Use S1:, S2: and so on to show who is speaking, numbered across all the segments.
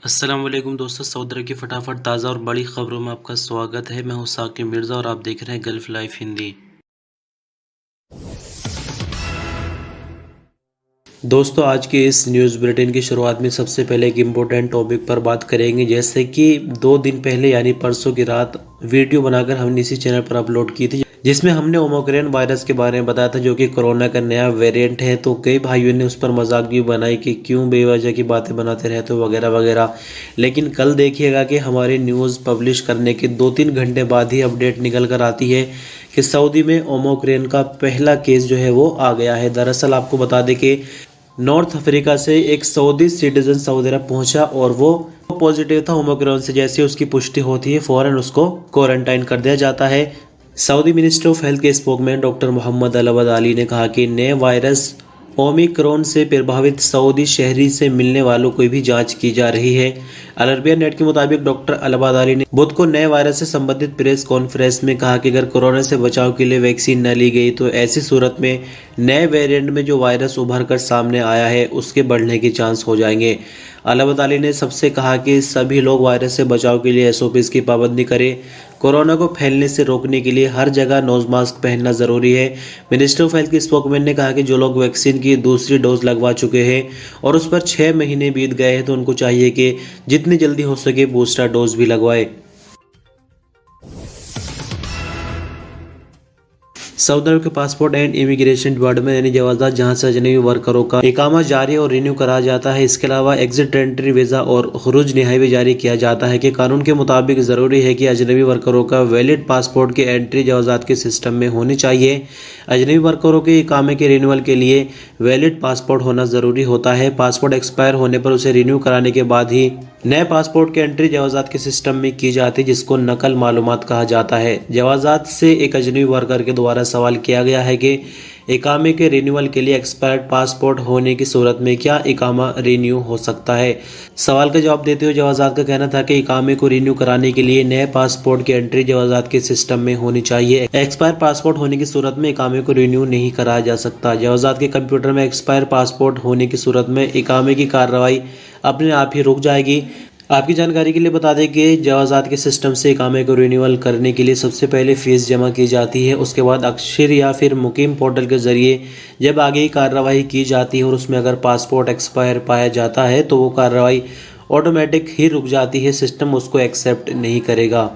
S1: अस्सलाम वालेकुम दोस्तों, सऊदी अरब की फटाफट ताज़ा और बड़ी खबरों में आपका स्वागत है। मैं हूं साकिब मिर्ज़ा और आप देख रहे हैं गल्फ लाइफ हिंदी। दोस्तों, आज के इस न्यूज़ बुलेटिन की शुरुआत में सबसे पहले एक इम्पोर्टेंट टॉपिक पर बात करेंगे। जैसे कि 2 दिन पहले यानी परसों की रात वीडियो बनाकर हमने इसी चैनल पर अपलोड की थी, जिसमें हमने ओमिक्रॉन वायरस के बारे में बताया था, जो कि कोरोना का नया वेरिएंट है। तो कई भाइयों ने उस पर मजाक भी बनाई कि क्यों बेवजह की बातें बनाते रहते हो वगैरह वगैरह। लेकिन कल देखिएगा कि हमारी न्यूज़ पब्लिश करने के 2-3 घंटे बाद ही अपडेट निकल कर आती है कि सऊदी में ओमिक्रॉन का पहला केस जो है वो आ गया है। दरअसल आपको बता दें कि नॉर्थ अफ्रीका से एक सऊदी सिटीजन सऊदी अरब पहुंचा और वो पॉजिटिव था ओमिक्रॉन से। जैसे उसकी पुष्टि होती है फौरन उसको क्वारंटाइन कर दिया जाता है। सऊदी मिनिस्ट्री ऑफ हेल्थ के स्पोकमैन डॉक्टर मोहम्मद अल अली ने कहा कि नए वायरस ओमिक्रॉन से प्रभावित सऊदी शहरी से मिलने वालों की भी जांच की जा रही है। अल अरबिया नेट के मुताबिक डॉक्टर अल अली ने बुध को नए वायरस से संबंधित प्रेस कॉन्फ्रेंस में कहा कि अगर कोरोना से बचाव के लिए वैक्सीन न ली गई तो ऐसी सूरत में नए वेरिएंट में जो वायरस उभर कर सामने आया है उसके बढ़ने के चांस हो जाएंगे। अल अली ने सबसे कहा कि सभी लोग वायरस से बचाव के लिए एसओपीज की पाबंदी करें। कोरोना को फैलने से रोकने के लिए हर जगह नोज मास्क पहनना जरूरी है। मिनिस्टर ऑफ हेल्थ के स्पोकमैन ने कहा कि जो लोग वैक्सीन की दूसरी डोज लगवा चुके हैं और उस पर 6 महीने बीत गए हैं तो उनको चाहिए कि जितनी जल्दी हो सके बूस्टर डोज भी लगवाए। सऊदी अरब के पासपोर्ट एंड इमिग्रेशन डिपार्टमेंट यानी जवाजात, जहां से अजनबी वर्करों का इकामा जारी और रिन्यू करा जाता है। इसके अलावा एग्जिट एंट्री वीज़ा और खुरूज निहाई भी जारी किया जाता है कि कानून के मुताबिक ज़रूरी है कि अजनबी वर्करों का वैलिड पासपोर्ट की एंट्री जवाजात के सिस्टम में होनी चाहिए। अजनबी वर्करों के इकामे के रिन्यूअल के लिए वैलिड पासपोर्ट होना ज़रूरी होता है। पासपोर्ट एक्सपायर होने पर उसे रिन्यू कराने के बाद ही नए पासपोर्ट की एंट्री जवाजात के सिस्टम में की जाती है, जिसको नकल मालूमात कहा जाता है। जवाजात से एक अजनबी वर्कर के द्वारा सवाल किया गया है कि इकामे के रिन्यूअल के लिए एक्सपायर्ड पासपोर्ट होने की सूरत में क्या इकामा रिन्यू हो सकता है। सवाल का जवाब देते हुए जवाजात का कहना था कि इकामे को रिन्यू कराने के लिए नए पासपोर्ट की एंट्री जवाजात के सिस्टम में होनी चाहिए। एक्सपायर पासपोर्ट होने की सूरत में इकामे को रिन्यू नहीं कराया जा सकता। जवाजात के कंप्यूटर में एक्सपायर पासपोर्ट होने की सूरत में इकामे की कार्रवाई अपने आप ही रुक जाएगी। आपकी जानकारी के लिए बता दें कि जवाजात के सिस्टम से इकामे को रिन्यूअल करने के लिए सबसे पहले फ़ीस जमा की जाती है। उसके बाद अक्षर या फिर मुकीम पोर्टल के ज़रिए जब आगे की कार्रवाई की जाती है और उसमें अगर पासपोर्ट एक्सपायर पाया जाता है तो वो कार्रवाई ऑटोमेटिक ही रुक जाती है, सिस्टम उसको एक्सेप्ट नहीं करेगा।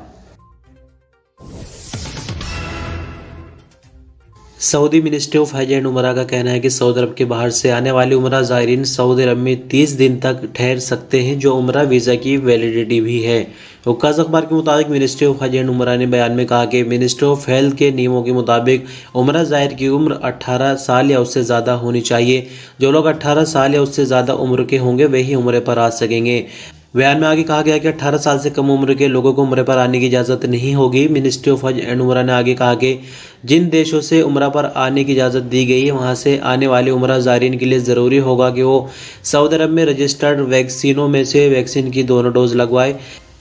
S1: सऊदी मिनिस्ट्री ऑफ हज एंड उमरा का कहना है कि सऊदी अरब के बाहर से आने वाले उमरा ज़ायरीन सऊदी अरब में 30 दिन तक ठहर सकते हैं, जो उमरा वीज़ा की वैलिडिटी भी है। उक्काज़ अखबार के मुताबिक मिनिस्ट्री ऑफ हज एंड उमरा ने बयान में कहा कि मिनिस्ट्री ऑफ हेल्थ के नियमों के मुताबिक उमरा ज़ायर की उम्र 18 साल या उससे ज़्यादा होनी चाहिए। जो लोग 18 साल या उससे ज़्यादा उम्र के होंगे वही उम्रे पर आ सकेंगे। बयान में आगे कहा गया कि 18 साल से कम उम्र के लोगों को उम्रे पर आने की इजाज़त नहीं होगी। मिनिस्ट्री ऑफ हज एंड उमरा ने आगे कहा कि जिन देशों से उम्रा पर आने की इजाज़त दी गई है वहाँ से आने वाले उम्रा ज़ायरीन के लिए ज़रूरी होगा कि वो सऊदी अरब में रजिस्टर्ड वैक्सीनों में से वैक्सीन की दोनों डोज लगवाए।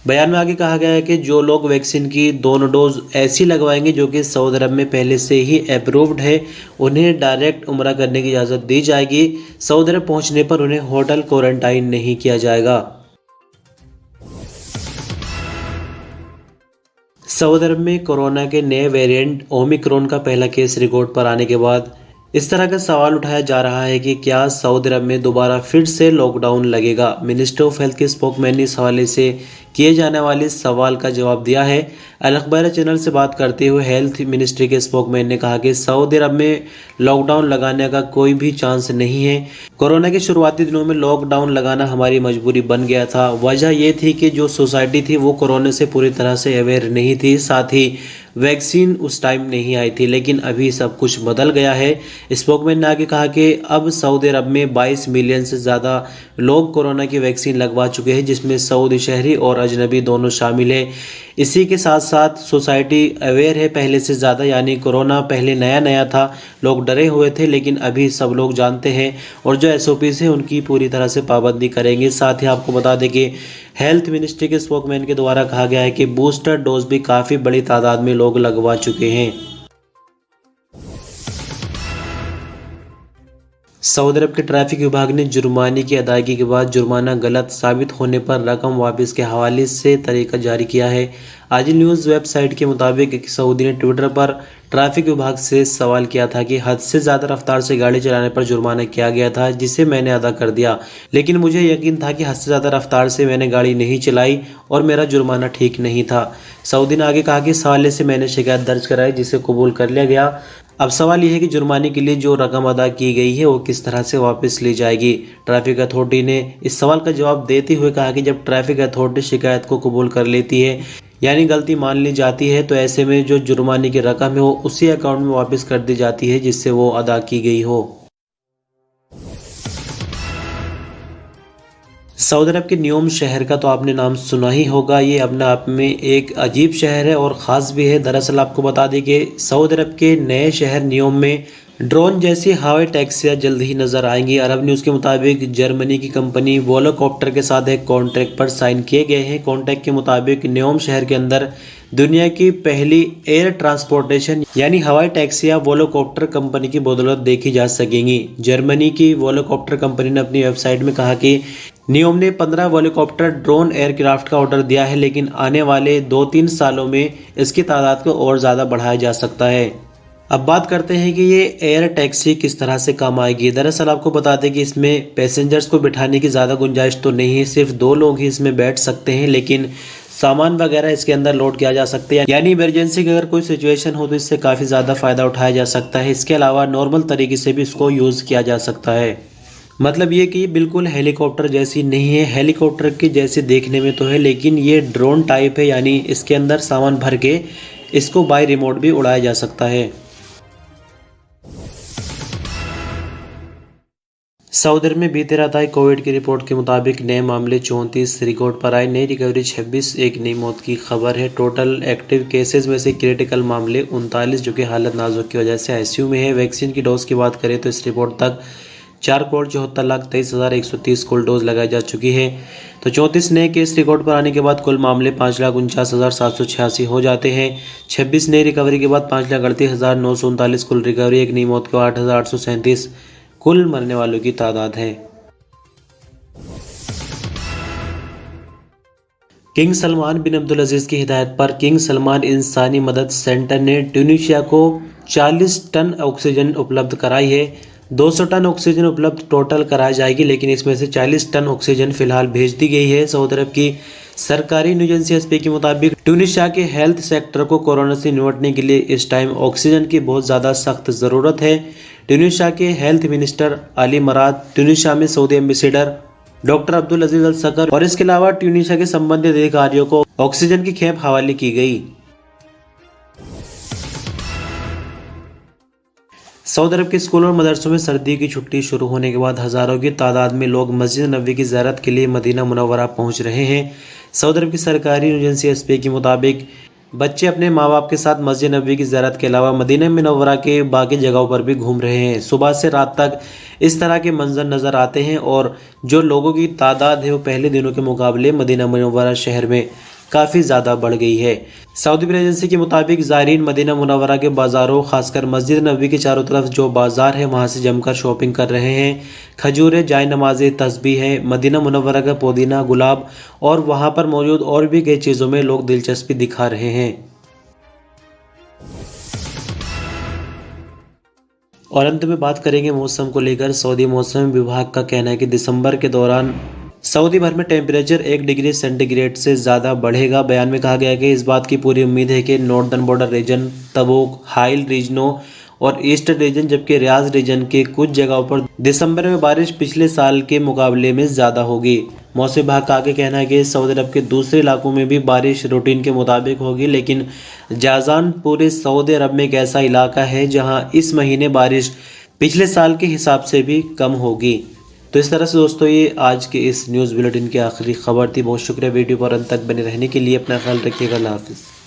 S1: बयान में आगे कहा गया है कि जो लोग वैक्सीन की दोनों डोज ऐसी लगवाएंगे जो कि सऊदी अरब में पहले से ही अप्रूव्ड है, उन्हें डायरेक्ट उम्रा करने की इजाज़त दी जाएगी। सऊदी अरब पहुँचने पर उन्हें होटल क्वारंटाइन नहीं किया जाएगा। सऊदी अरब में कोरोना के नए वेरिएंट ओमिक्रॉन का पहला केस रिकॉर्ड पर आने के बाद इस तरह का सवाल उठाया जा रहा है कि क्या सऊदी अरब में दोबारा फिर से लॉकडाउन लगेगा। मिनिस्टर ऑफ हेल्थ के स्पोकमैन ने इस हवाले से किए जाने वाले सवाल का जवाब दिया है। अल अखबार चैनल से बात करते हुए हेल्थ मिनिस्ट्री के स्पोकमैन ने कहा कि सऊदी अरब में लॉकडाउन लगाने का कोई भी चांस नहीं है। कोरोना के शुरुआती दिनों में लॉकडाउन लगाना हमारी मजबूरी बन गया था। वजह यह थी कि जो सोसाइटी थी वो कोरोना से पूरी तरह से अवेयर नहीं थी, साथ ही वैक्सीन उस टाइम नहीं आई थी। लेकिन अभी सब कुछ बदल गया है। स्पोकमैन ने आगे कहा कि अब सऊदी अरब में 22 मिलियन से ज़्यादा लोग कोरोना की वैक्सीन लगवा चुके हैं, जिसमें सऊदी शहरी और अजनबी दोनों शामिल हैं। इसी के साथ साथ सोसाइटी अवेयर है पहले से ज़्यादा, यानी कोरोना पहले नया नया था, लोग डरे हुए थे, लेकिन अभी सब लोग जानते हैं और जो एसओपीज़ हैं उनकी पूरी तरह से पाबंदी करेंगे। साथ ही आपको बता दें कि हेल्थ मिनिस्ट्री के स्पोकमैन के द्वारा कहा गया है कि बूस्टर डोज भी काफ़ी बड़ी तादाद में लोग लगवा चुके हैं। सऊदी अरब के ट्रैफिक विभाग ने जुर्माने की अदायगी के बाद जुर्माना गलत साबित होने पर रकम वापस के हवाले से तरीका जारी किया है। आज न्यूज़ वेबसाइट के मुताबिक एक सऊदी ने ट्विटर पर ट्रैफिक विभाग से सवाल किया था कि हद से ज़्यादा रफ्तार से गाड़ी चलाने पर जुर्माना किया गया था, जिसे मैंने अदा कर दिया, लेकिन मुझे यकीन था कि हद से ज़्यादा रफ्तार से मैंने गाड़ी नहीं चलाई और मेरा जुर्माना ठीक नहीं था। सऊदी ने आगे कहा कि इस हवाले से मैंने शिकायत दर्ज कराई, जिसे कबूल कर लिया गया। अब सवाल यह है कि जुर्माने के लिए जो रकम अदा की गई है वो किस तरह से वापस ली जाएगी। ट्रैफिक अथॉरिटी ने इस सवाल का जवाब देते हुए कहा कि जब ट्रैफिक अथॉरिटी शिकायत को कबूल कर लेती है यानी गलती मान ली जाती है, तो ऐसे में जो जुर्माने की रकम है वो उसी अकाउंट में वापस कर दी जाती है जिससे वो अदा की गई हो। सऊदी अरब के न्योम शहर का तो आपने नाम सुना ही होगा। ये अपने आप में एक अजीब शहर है और ख़ास भी है। दरअसल आपको बता दें कि सऊदी अरब के नए शहर न्योम में ड्रोन जैसी हवाई टैक्सियाँ जल्द ही नज़र आएंगी। अरब न्यूज़ के मुताबिक जर्मनी की कंपनी वोलोकॉप्टर के साथ एक कॉन्ट्रैक्ट पर साइन किए गए हैं। कॉन्ट्रैक्ट के मुताबिक न्योम शहर के अंदर दुनिया की पहली एयर ट्रांसपोर्टेशन यानी हवाई टैक्सियाँ वोलोकॉप्टर कंपनी की बदौलत देखी जा सकेंगी। जर्मनी की वोलोकॉप्टर कंपनी ने अपनी वेबसाइट में कहा कि न्योम ने 15 वोलोकॉप्टर ड्रोन एयरक्राफ्ट का ऑर्डर दिया है, लेकिन आने वाले 2-3 सालों में इसकी तादाद को और ज़्यादा बढ़ाया जा सकता है। अब बात करते हैं कि ये एयर टैक्सी किस तरह से काम आएगी। दरअसल आपको बता दें कि इसमें पैसेंजर्स को बिठाने की ज़्यादा गुंजाइश तो नहीं है, सिर्फ 2 लोग ही इसमें बैठ सकते हैं, लेकिन सामान वगैरह इसके अंदर लोड किया जा सकता है। यानी इमरजेंसी की अगर कोई सिचुएशन हो तो इससे काफ़ी ज़्यादा फ़ायदा उठाया जा सकता है। इसके अलावा नॉर्मल तरीके से भी इसको यूज़ किया जा सकता है। मतलब ये कि ये बिल्कुल हेलीकॉप्टर जैसी नहीं है, हेलीकॉप्टर की जैसे देखने में तो है, लेकिन ये ड्रोन टाइप है, यानी इसके अंदर सामान भर के इसको बाय रिमोट भी उड़ाया जा सकता है। सऊदी अरब में बीते रात आई कोविड की रिपोर्ट के मुताबिक नए मामले 34 रिकॉर्ड पर आए, नई रिकवरी 26, एक नई मौत की खबर है। टोटल एक्टिव केसेस में से क्रिटिकल मामले 39 जो कि हालत नाजुक की वजह से आईसीयू में है। वैक्सीन की डोज की बात करें तो इस रिपोर्ट तक 4,74,23,130 कुल डोज लगाई जा चुकी है। तो 34 नए केस रिकॉर्ड पर आने के बाद कुल मामले 5,49,786 हो जाते हैं। 26 नई रिकवरी के बाद 5,38,939 कुल रिकवरी, एक नई मौत को 8,837 कुल मरने वालों की तादाद है। किंग सलमान बिन अब्दुल अजीज की हिदायत पर किंग सलमान इंसानी मदद सेंटर ने ट्यूनीशिया को 40 टन ऑक्सीजन उपलब्ध कराई है। 200 टन ऑक्सीजन उपलब्ध टोटल कराई जाएगी, लेकिन इसमें से 40 टन ऑक्सीजन फिलहाल भेज दी गई है। सऊदी अरब की सरकारी न्यूज एजेंसी के मुताबिक ट्यूनीशिया के हेल्थ सेक्टर को कोरोना से निपटने के लिए इस टाइम ऑक्सीजन की बहुत ज़्यादा सख्त ज़रूरत है। ट्यूनीशिया के हेल्थ मिनिस्टर अली मराद, ट्यूनीशिया में सऊदी एम्बेसडर डॉक्टर अब्दुल अजीज अल सकर और इसके अलावा ट्यूनीशिया के संबंधित अधिकारियों को ऑक्सीजन की खेप हवाले की गई। सऊदी अरब के स्कूलों और मदरसों में सर्दी की छुट्टी शुरू होने के बाद हज़ारों की तादाद में लोग मस्जिद नबी की ज़ियारत के लिए मदीना मुनव्वरा पहुंच रहे हैं। सऊदी अरब की सरकारी एजेंसी एसपी के मुताबिक बच्चे अपने माँ बाप के साथ मस्जिद नबी की ज़ियारत के अलावा मदीना मुनव्वरा के बाकी जगहों पर भी घूम रहे हैं। सुबह से रात तक इस तरह के मंजर नज़र आते हैं और जो लोगों की तादाद है वो पहले दिनों के मुकाबले मदीना मुनव्वरा शहर में काफ़ी ज़्यादा बढ़ गई है। सऊदी प्रेस एजेंसी के मुताबिक ज़ायरीन मदीना मुनव्वरा के बाज़ारों, खासकर मस्जिद नबी के चारों तरफ जो बाज़ार है वहाँ से जमकर शॉपिंग कर रहे हैं। खजूरें, जाय नमाज़ें, तस्बीह है, मदीना मुनव्वरा का पुदीना, गुलाब और वहाँ पर मौजूद और भी कई चीज़ों में लोग दिलचस्पी दिखा रहे हैं। और अंत में बात करेंगे मौसम को लेकर। सऊदी मौसम विभाग का कहना है कि दिसंबर के दौरान सऊदी भर में टेम्परेचर 1 डिग्री सेंटीग्रेड से ज़्यादा बढ़ेगा। बयान में कहा गया है कि इस बात की पूरी उम्मीद है कि नॉर्दर्न बॉर्डर रीजन, तबूक, हाइल रीजनों और ईस्टर्न रीजन जबकि रियाज रीजन के कुछ जगहों पर दिसंबर में बारिश पिछले साल के मुकाबले में ज़्यादा होगी। मौसम विभाग का आगे कहना है कि सऊदी अरब के दूसरे इलाकों में भी बारिश रूटीन के मुताबिक होगी, लेकिन जाज़ान पूरे सऊदी अरब में एक ऐसा इलाका है जहां इस महीने बारिश पिछले साल के हिसाब से भी कम होगी। तो इस तरह से दोस्तों ये आज के इस न्यूज़ बुलेटिन की आखिरी खबर थी। बहुत शुक्रिया वीडियो पर अंत तक बने रहने के लिए। अपना ख्याल रखिएगा। अल्लाह हाफिज़।